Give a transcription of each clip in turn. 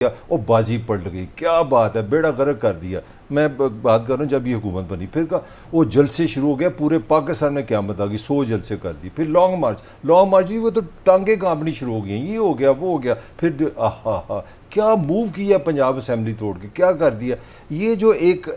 اور بازی پلٹ گئی. کیا بات ہے, بیڑا غرق کر دیا. میں بات کر رہا ہوں جب یہ حکومت بنی, پھر وہ جلسے شروع ہو گیا, پورے پاکستان میں قیامت آ گئی, 100 جلسے کر دی. پھر لانگ مارچ وہ تو ٹانگیں کانپنی شروع ہو گئی ہیں, یہ ہو گیا وہ ہو گیا. پھر کیا موو کیا پنجاب اسمبلی توڑ کے, کیا کر دیا. یہ جو ایک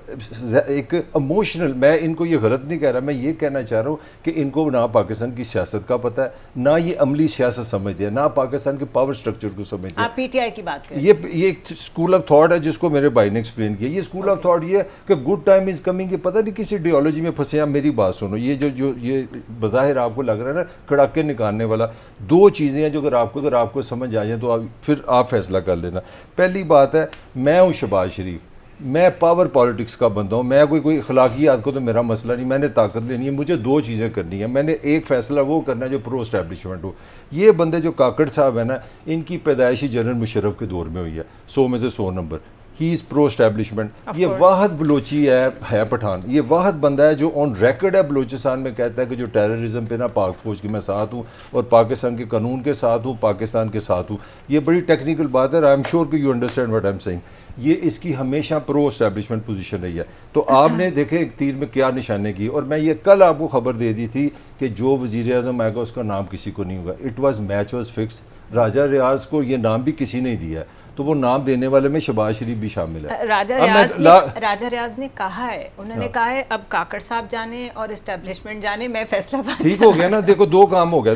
ایموشنل, میں ان کو یہ غلط نہیں کہہ رہا, میں یہ کہنا چاہ رہا ہوں کہ ان کو نہ پاکستان کی سیاست کا پتہ ہے, نہ یہ عملی سیاست سمجھتے ہیں, نہ پاکستان کے پاور سٹرکچر کو سمجھتے ہیں. آپ پی ٹی آئی کی بات کریں, یہ ایک اسکول آف تھاٹ ہے جس کو میرے بھائی نے ایکسپلین کیا. یہ اسکول آف تھاٹ یہ ہے کہ گڈ ٹائم از کمنگ, یہ پتہ نہیں کسی ڈیالوجی میں پھنسے ہیں. میری بات سنو, یہ جو یہ بظاہر آپ کو لگ رہا ہے نا کڑاکے نکالنے والا, 2 چیزیں ہیں جو اگر آپ کو سمجھ آ جائیں تو پھر آپ فیصلہ کر لینا. پہلی بات ہے, میں ہوں شہباز شریف, میں پاور پالیٹکس کا بندہ ہوں, میں کوئی اخلاقیات کو تو میرا مسئلہ نہیں, میں نے طاقت لینی ہے, مجھے 2 چیزیں کرنی ہیں. میں نے ایک فیصلہ وہ کرنا ہے جو پرو اسٹیبلشمنٹ ہو. یہ بندے جو کاکڑ صاحب ہیں نا, ان کی پیدائشی جنرل مشرف کے دور میں ہوئی ہے, 100 میں سے 100 نمبر. ہی از پرو اسٹیبلشمنٹ. یہ واحد بلوچی ہے پٹھان, یہ واحد بندہ ہے جو آن ریکارڈ ہے بلوچستان میں کہتا ہے کہ جو ٹیررزم پہ نا پاک فوج کی میں ساتھ ہوں, اور پاکستان کے قانون کے ساتھ ہوں, پاکستان کے ساتھ ہوں. یہ بڑی ٹیکنیکل بات ہے, آئی ایم شیور کہ you understand what I am saying. یہ اس کی ہمیشہ پرو اسٹیبلشمنٹ پوزیشن رہی ہے. تو آپ نے دیکھیں ایک تیر میں کیا نشانے کی, اور میں یہ کل آپ کو خبر دے دی تھی کہ جو وزیر اعظم آئے گا اس کا نام کسی کو نہیں ہوگا. It was match was fixed. Raja Riaz کو یہ نام بھی کسی نے دیا ہے, تو وہ نام دینے والے میں شہباز شریف بھی شامل ہے. راجہ ریاض نے کہا ہے, انہوں نے کہا ہے اب کاکڑ صاحب جانے اور اسٹیبلشمنٹ جانے, میں فیصلہ بات. ٹھیک ہو گیا نا, دیکھو 2 کام ہو گیا.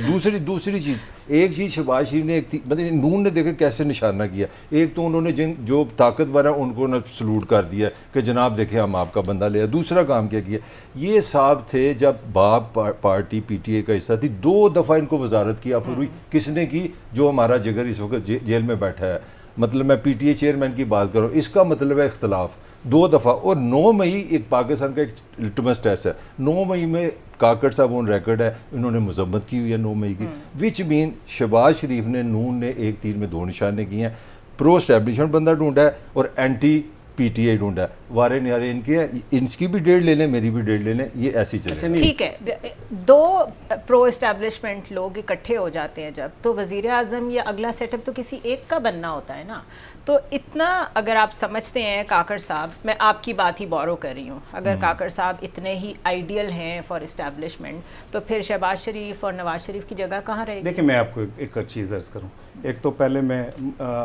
دوسری چیز, ایک چیز شہباز شریف نے مطلب نون نے دیکھے کیسے نشانہ کیا. ایک تو انہوں نے جو طاقتور ہے ان کو سلوٹ کر دیا کہ جناب دیکھیں ہم آپ کا بندہ لے. دوسرا کام کیا کیا, یہ صاحب تھے جب باپ پارٹی پی ٹی اے کا حصہ تھی, 2 دفعہ ان کو وزارت کی آفر ہوئی. کس نے کی؟ جو ہمارا جگر اس وقت جیل میں بیٹھا ہے. مطلب میں پی ٹی اے چیئرمین کی بات کروں, اس کا مطلب ہے اختلاف 2 دفعہ. اور 9 مئی ایک پاکستان کا ایک لٹمس ٹیسٹ ہے. 9 مئی میں کاکڑ صاحب اون ریکارڈ ہے, انہوں نے مذمت کی ہوئی ہے 9 مئی کی. وچ مین شہباز شریف نے نون نے ایک تیر میں 2 نشانے کیے ہیں. پرو اسٹیبلشمنٹ بندہ ڈھونڈا ہے اور اینٹی پی ٹی آئی ڈھونڈا ہے. وارے نیارے ان کے ہیں, ان کی بھی 1.5 لے لیں, میری بھی 1.5 لے لیں, یہ ایسی چلے. ٹھیک ہے, 2 پرو اسٹیبلشمنٹ لوگ اکٹھے ہو جاتے ہیں جب, تو وزیر اعظم یا اگلا سیٹ اپ تو کسی ایک کا بننا ہوتا ہے نا. تو اتنا اگر آپ سمجھتے ہیں کاکڑ صاحب, میں آپ کی بات ہی بورو کر رہی ہوں, اگر کاکڑ صاحب اتنے ہی آئیڈیل ہیں فار اسٹیبلشمنٹ, تو پھر شہباز شریف اور نواز شریف کی جگہ کہاں رہے گی؟ دیکھیں میں آپ کو ایک چیز عرض کروں. ایک تو پہلے میں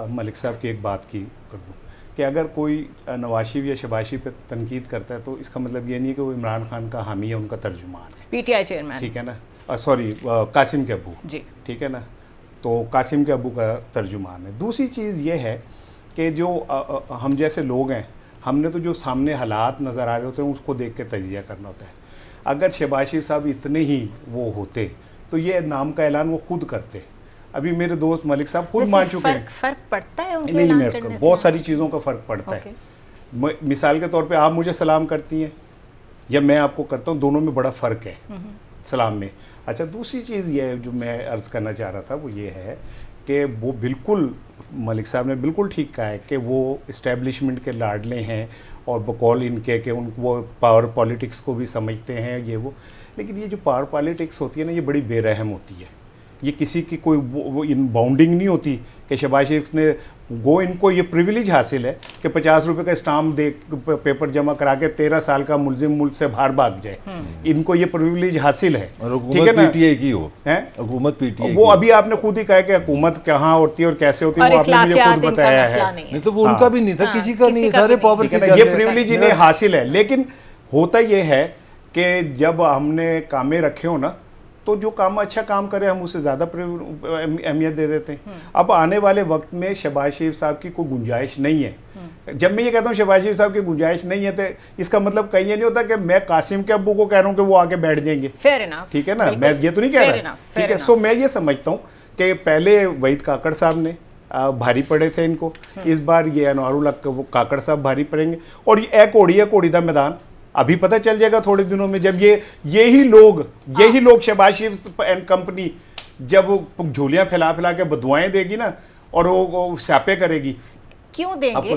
ملک صاحب کی ایک بات کی کر دوں کہ اگر کوئی نواز شریف یا شہباز شریف پہ تنقید کرتا ہے تو اس کا مطلب یہ نہیں ہے کہ وہ عمران خان کا حامی ہے, ان کا ترجمان ہے. پی ٹی آئی چیئرمین, ٹھیک ہے نا, سوری قاسم کے ابو, جی ٹھیک ہے نا, تو قاسم کے ابو کا ترجمان ہے. دوسری چیز یہ ہے کہ جو ہم جیسے لوگ ہیں, ہم نے تو جو سامنے حالات نظر آ رہے ہوتے ہیں اس کو دیکھ کے تجزیہ کرنا ہوتا ہے. اگر شہباز شریف صاحب اتنے ہی وہ ہوتے تو یہ نام کا اعلان وہ خود کرتے. ابھی میرے دوست ملک صاحب خود مان چکے ہیں. فرق پڑتا ہے ان کے نہیں, اعلان کرنے سے؟ بہت ساری چیزوں کا فرق پڑتا ہے. مثال کے طور پہ آپ مجھے سلام کرتی ہیں یا میں آپ کو کرتا ہوں, دونوں میں بڑا فرق ہے سلام میں. اچھا, دوسری چیز یہ ہے جو میں عرض کرنا چاہ رہا تھا وہ یہ ہے کہ وہ بالکل ملک صاحب نے بالکل ٹھیک کہا ہے کہ وہ اسٹیبلشمنٹ کے لاڈلے ہیں, اور بقول ان کے کہ ان وہ پاور پالیٹکس کو بھی سمجھتے ہیں یہ وہ. لیکن یہ جو پاور پالیٹکس ہوتی ہے نا, یہ بڑی بے رحم ہوتی ہے. یہ کسی کی کوئی وہ ان باؤنڈنگ نہیں ہوتی کہ شہباز شریف نے ان کو یہ پریویلیج حاصل ہے کہ 50 روپے کا اسٹامپ دے پیپر جمع کرا کے 13 سال کا ملزم ملک سے باہر بھاگ جائے. ان کو یہ پریویلیج حاصل ہے. ٹھیک ہے نا, پی ٹی آئی کی ہو, حکومت پی ٹی آئی, وہ ابھی آپ نے خود ہی کہا کہ حکومت کہاں ہوتی ہے اور کیسے ہوتی ہے, وہ آپ نے مجھے خود بتایا ہے. نہیں تو وہ ان کا بھی نہیں تھا, کسی کا نہیں, سارے پاور سے یہ پریویلیج انہیں حاصل ہے. لیکن ہوتا یہ ہے کہ جب ہم نے کامیں رکھے ہو نا, تو جو کام اچھا کام کرے ہم اسے زیادہ اہمیت دے دیتے ہیں. اب آنے والے وقت میں شہباز شریف صاحب کی کوئی گنجائش نہیں ہے. جب میں یہ کہتا ہوں شہباز شریف صاحب کی گنجائش نہیں ہے تو اس کا مطلب کہیں یہ نہیں ہوتا کہ میں قاسم کے ابو کو کہہ رہا ہوں کہ وہ آگے بیٹھ جائیں گے. ٹھیک ہے نا, میں یہ تو نہیں کہہ رہا. ٹھیک ہے, سو میں یہ سمجھتا ہوں کہ پہلے وحید کاکڑ صاحب نے بھاری پڑے تھے ان کو, اس بار یہ انوار الحق کاکڑ صاحب بھاری پڑیں گے. اور یہ ایک کوڑی ہے, کوڑی دا میدان ابھی پتہ چل جائے گا تھوڑے دنوں میں, جب یہی لوگ شہباز شریف اینڈ کمپنی جب وہ جھولیاں پھیلا کے بدوائیں دے گی نا, اور وہ سیاپے کرے گی. کیوں دیں گے؟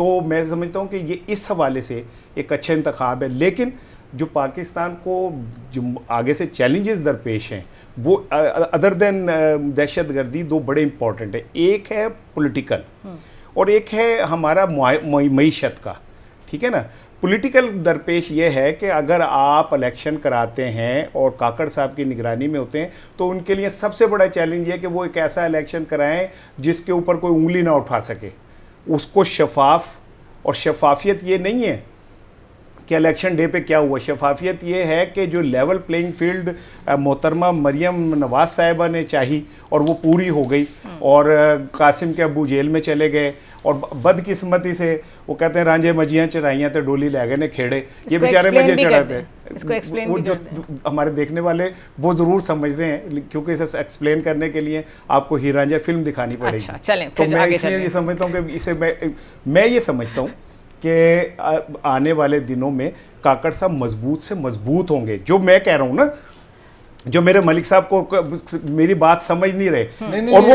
تو میں سمجھتا ہوں کہ یہ اس حوالے سے ایک اچھا انتخاب ہے. لیکن جو پاکستان کو جو آگے سے چیلنجز درپیش ہیں وہ ادر دین دہشت گردی دو بڑے امپورٹنٹ ہیں. ایک ہے پولیٹیکل اور ایک ہے ہمارا معیشت کا. ٹھیک ہے نا. پولیٹیکل درپیش یہ ہے کہ اگر آپ الیکشن کراتے ہیں اور کاکڑ صاحب کی نگرانی میں ہوتے ہیں تو ان کے لیے سب سے بڑا چیلنج یہ کہ وہ ایک ایسا الیکشن کرائیں جس کے اوپر کوئی انگلی نہ اٹھا سکے. اس کو شفاف، اور شفافیت یہ نہیں ہے کہ الیکشن ڈے پہ کیا ہوا، شفافیت یہ ہے کہ جو لیول پلینگ فیلڈ محترمہ مریم نواز صاحبہ نے چاہی اور وہ پوری ہو گئی، اور قاسم کے ابو جیل میں چلے گئے، اور بدقسمتی سے وہ کہتے ہیں رانجھے مجھیاں چرائیاں تو ڈولی لے گئے نے کھیڑے. یہ بیچارے مجھے چڑھاتے ہیں. وہ جو ہمارے دیکھنے والے وہ ضرور سمجھ رہے ہیں کیونکہ اسے ایکسپلین کرنے کے لیے آپ کو ہیر رانجھا فلم دکھانی پڑے گی. تو میں اس لیے یہ سمجھتا ہوں کہ اسے میں یہ سمجھتا ہوں کہ آنے والے دنوں میں کاکڑ صاحب مضبوط سے مضبوط ہوں گے. جو میں کہہ رہا ہوں نا، جو میرے ملک صاحب کو میری بات سمجھ نہیں رہے اور وہ